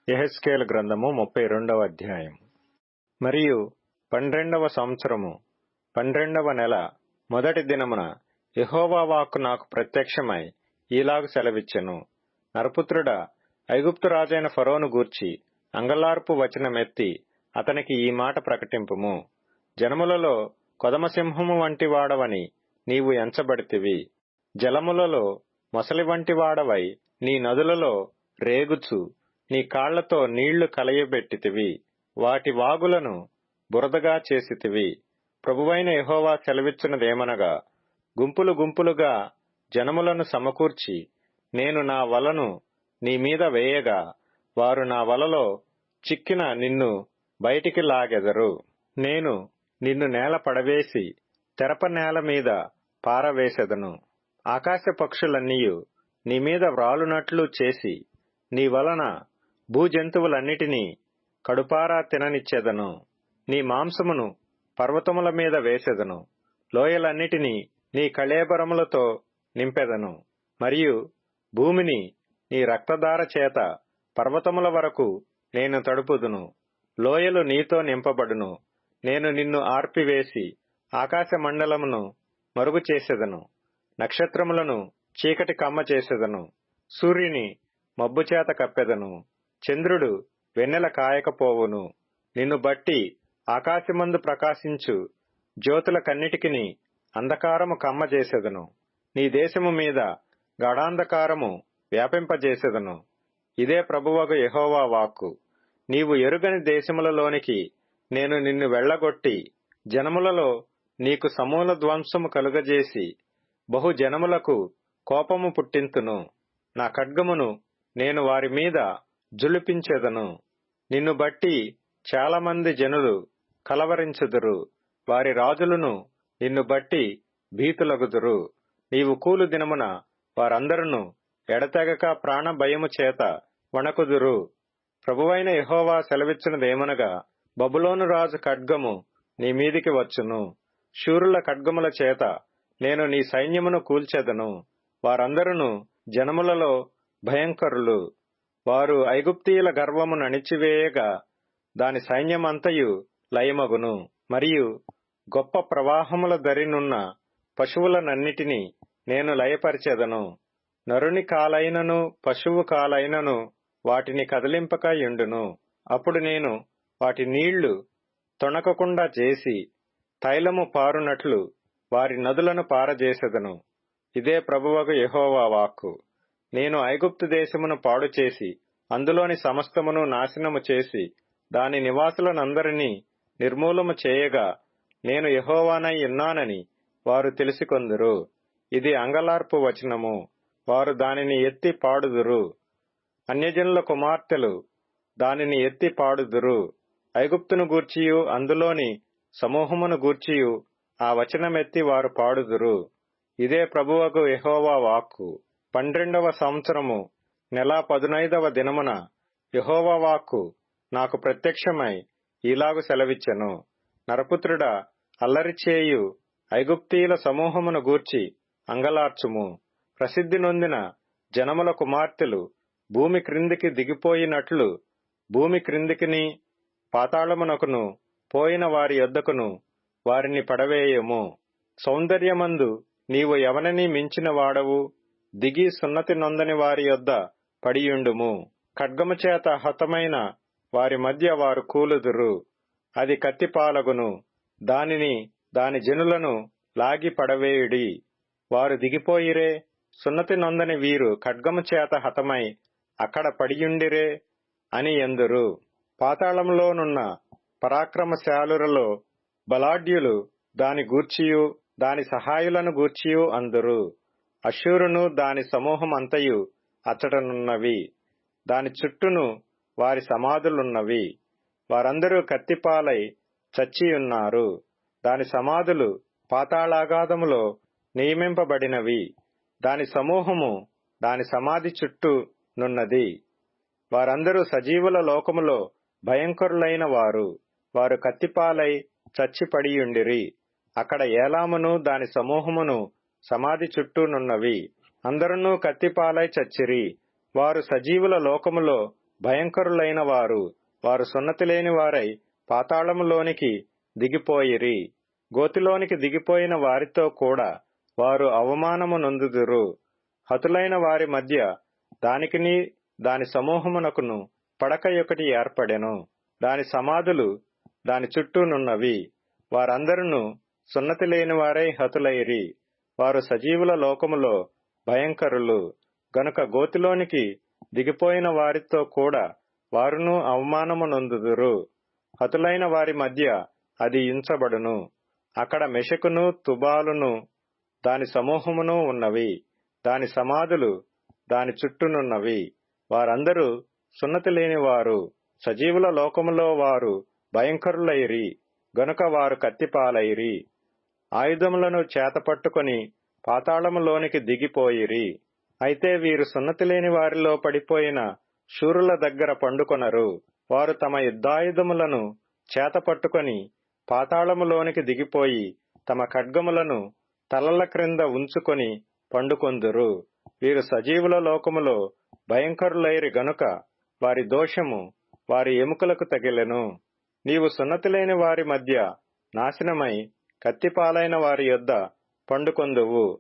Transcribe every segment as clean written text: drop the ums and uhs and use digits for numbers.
యెహెజ్కేలు గ్రంథము 32వ అధ్యాయం. మరియు 12వ సంవత్సరము 12వ నెల మొదటి దినమున యెహోవా వాక్కు నాకు ప్రత్యక్షమై ఈలాగు సెలవిచ్చెను. నరపుత్రుడా, ఐగుప్తు రాజైన ఫరోను గూర్చి అంగలార్పు వచనమెత్తి అతనికి ఈ మాట ప్రకటింపుము. జనములలో కొదమసింహము వంటి వాడవని నీవు ఎంచబడితివి. జలములలో మొసలి వంటి వాడవై నీ నదులలో రేగుచు నీ కాళ్లతో నీళ్లు కలయబెట్టితివి. వాటి వాగులను బురదగా చేసితివి. ప్రభువైన యెహోవా సెలవిచ్చున్నదేమనగా, గుంపులు గుంపులుగా జనములను సమకూర్చి నేను నా వలను నీ మీద వేయగా వారు నా వలలో చిక్కిన నిన్ను బయటికి లాగెదరు. నేను నిన్ను నేల పడవేసి తెరప నేల మీద పారవేసెదను. ఆకాశ పక్షులన్నీయు నీ మీద వ్రాలునట్లు చేసి నీ వలన భూజంతువులన్నిటినీ కడుపారా తిననిచ్చెదను. నీ మాంసమును పర్వతముల మీద వేసెదను. లోయలన్నిటినీ నీ కళేబరములతో నింపెదను. మరియు భూమిని నీ రక్తధార చేత పర్వతముల వరకు నేను తడుపుదును. లోయలు నీతో నింపబడును. నేను నిన్ను ఆర్పివేసి ఆకాశ మండలమును మరుగు చేసెదను. నక్షత్రములను చీకటి కమ్మ చేసెదను. సూర్యుని మబ్బు చేత కప్పెదను. చంద్రుడు వెన్నెల కాయకపోవును. నిన్ను బట్టి ఆకాశమందు ప్రకాశించు జ్యోతులకన్నిటికిని అంధకారము కమ్మజేసెదను. నీ దేశము మీద గాఢాంధకారము వ్యాపింపజేసెదను. ఇదే ప్రభువగు యెహోవా వాక్కు. నీవు ఎరుగని దేశములలోనికి నేను నిన్ను వెళ్లగొట్టి జనములలో నీకు సమూల ధ్వంసము కలుగజేసి బహు జనములకు కోపము పుట్టింతును. నా ఖడ్గమును నేను వారి మీద జులిపించెదను. నిన్ను బట్టి చాలా మంది జనులు కలవరించుదురు. వారి రాజులను నిన్ను బట్టి భీతులగుదురు. నీవు కూలు దినమున వారందరును ఎడతెగక ప్రాణ భయము చేత వణకుదురు. ప్రభువైన యెహోవా సెలవిచ్చినదేమనగా, బబులోను రాజు ఖడ్గము నీ మీదికి వచ్చును. శూరుల ఖడ్గముల చేత నేను నీ సైన్యమును కూల్చెదను. వారందరును జనములలో భయంకరులు. వారు ఐగుప్తీయుల గర్వము అణిచివేయగా దాని సైన్యమంతయు లయమగును. మరియు గొప్ప ప్రవాహముల దరినున్న పశువులనన్నిటినీ నేను లయపరిచెదను. నరుని కాలైనను పశువు కాలైనను వాటిని కదిలింపక యుండును. అప్పుడు నేను వాటి నీళ్లు తొణకకుండా చేసి తైలము పారునట్లు వారి నదులను పారజేసెదను. ఇదే ప్రభువగు యెహోవా వాక్కు. నేను ఐగుప్తు దేశమును పాడు చేసి అందులోని సమస్తమును నాశనము చేసి దాని నివాసులనందరినీ నిర్మూలము చేయగా నేను యెహోవానై ఉన్నానని వారు తెలిసికొందురు. ఇది అంగలార్పు వచనము. వారు దానిని ఎత్తి పాడుదురు. అన్యజనుల కుమార్తెలు దానిని ఎత్తి పాడుదురు. ఐగుప్తును గూర్చియు అందులోని సమూహమును గూర్చియు ఆ వచనమెత్తి వారు పాడుదురు. ఇదే ప్రభువగు యెహోవా వాక్కు. 12వ సంవత్సరము నెల 15వ దినమున యెహోవా వాక్కు నాకు ప్రత్యక్షమై ఈలాగు సెలవిచ్చెను. నరపుత్రుడా, అల్లరి చేయు ఐగుప్తీయుల సమూహమును గూర్చి అంగలార్చుము. ప్రసిద్ధి నొందిన జనముల కుమార్తెలు భూమి క్రిందికి దిగిపోయినట్లు భూమి క్రిందికిని పాతాళమునకును పోయిన వారి యొద్దకును వారిని పడవేయము. సౌందర్యమందు నీవు ఎవరిని మించిన వాడవు? దిగి సున్నతి నొందని వారి యొద్ద పడియుండుము. ఖడ్గము చేత హతమైన వారి మధ్య వారు కూలుదురు. అది కత్తిపాలగును. దానిని దాని జనులను లాగి పడవేయుడి. వారు దిగిపోయిరే. సున్నతి నొందని వీరు ఖడ్గము చేత హతమై అక్కడ పడియుండిరే అని ఎందురు. పాతాళంలోనున్న పరాక్రమశాలురలో బలాఢ్యులు దాని గూర్చియు దాని సహాయులను గూర్చియు అందురు. అష్షూరును దాని సమూహమంతయు అచ్చటనున్నవి. దాని చుట్టూను వారి సమాధులున్నవి. వారందరూ కత్తిపాలై చచ్చియున్నారు. దాని సమాధులు పాతాళాగాధములో నియమింపబడినవి. దాని సమూహము దాని సమాధి చుట్టూ నున్నది. వారందరూ సజీవుల లోకములో భయంకరులైన వారు. వారు కత్తిపాలై చచ్చిపడియుండిరి. అక్కడ ఏలామును దాని సమూహమును సమాధి చుట్టూ నున్నవి. అందరునూ కత్తిపాలై చచ్చిరి. వారు సజీవుల లోకములో భయంకరులైన వారు సున్నతి లేని వారై పాతాళములోనికి దిగిపోయిరి. గోతిలోనికి దిగిపోయిన వారితో కూడా వారు అవమానము నొందుదురు. హతులైన వారి మధ్య దానికిని దాని సమూహమునకును పడక ఒకటి ఏర్పడెను. దాని సమాధులు దాని చుట్టూనున్నవి. వారందరును సున్నతి లేని వారై హతులైరి. వారు సజీవుల లోకములో భయంకరులు గనుక గోతిలోనికి దిగిపోయిన వారితో కూడా వారును అవమానము నొందుదురు. హతులైన వారి మధ్య అది ఉంచబడును. అక్కడ మెషకును తుబాలును దాని సమూహమును ఉన్నవి. దాని సమాధులు దాని చుట్టూనున్నవి. వారందరూ సున్నతి లేని వారు. సజీవుల లోకములో వారు భయంకరులైరి గనుక వారు కత్తిపాలైరి. ఆయుధములను చేతపట్టుకొని పాతాళములోనికి దిగిపోయిరి. అయితే వీరు సున్నతి లేని వారిలో పడిపోయిన శూరుల దగ్గర పండుకొనరు. వారు తమ యుద్ధాయుధములను చేతపట్టుకొని పాతాళములోనికి దిగిపోయి తమ ఖడ్గములను తలల క్రింద ఉంచుకొని పండుకొందురు. వీరు సజీవుల లోకములో భయంకరులైరి గనుక వారి దోషము వారి ఎముకలకు తగిలెను. నీవు సున్నతి లేని వారి మధ్య నాశనమై కత్తిపాలైన వారి యొద్ద పండుకొందువు.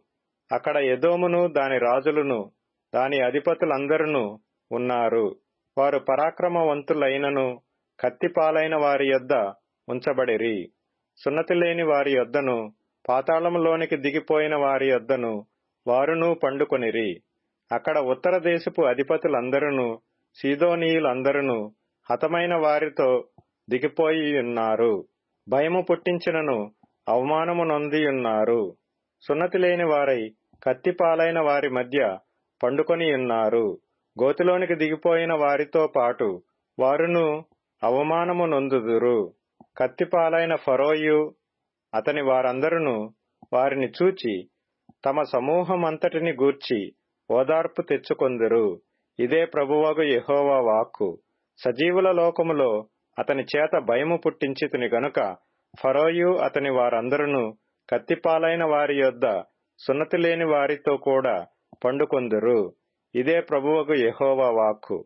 అక్కడ ఎదోమును దాని రాజులను దాని అధిపతులందరును ఉన్నారు. వారు పరాక్రమవంతులైనను కత్తిపాలైన వారి యొద్ద ఉంచబడిరి. సున్నతి లేని వారి యొద్దను పాతాళములోనికి దిగిపోయిన వారి యొద్దను వారును పండుకొనిరి. అక్కడ ఉత్తర దేశపు అధిపతులందరును సీదోనీయులందరును హతమైన వారితో దిగిపోయి ఉన్నారు. భయము పుట్టించినను అవమానము నొందియున్నారు. సున్నతి లేని వారై కత్తిపాలైన వారి మధ్య పండుకొని ఉన్నారు. గోతిలోనికి దిగిపోయిన వారితో పాటు వారును అవమానము నొందుదురు. కత్తిపాలైన ఫరోయు అతని వారందరును వారిని చూచి తమ సమూహమంతటిని గూర్చి ఓదార్పు తెచ్చుకొందురు. ఇదే ప్రభువగు యెహోవా వాక్కు. సజీవుల లోకములో అతని చేత భయము పుట్టించితిని గనుక ఫరోయు అతని వారందరును కత్తిపాలైన వారి యొద్ద సున్నతి లేని వారితో కూడా పండుకొందురు. ఇదే ప్రభువగు యెహోవా వాక్కు.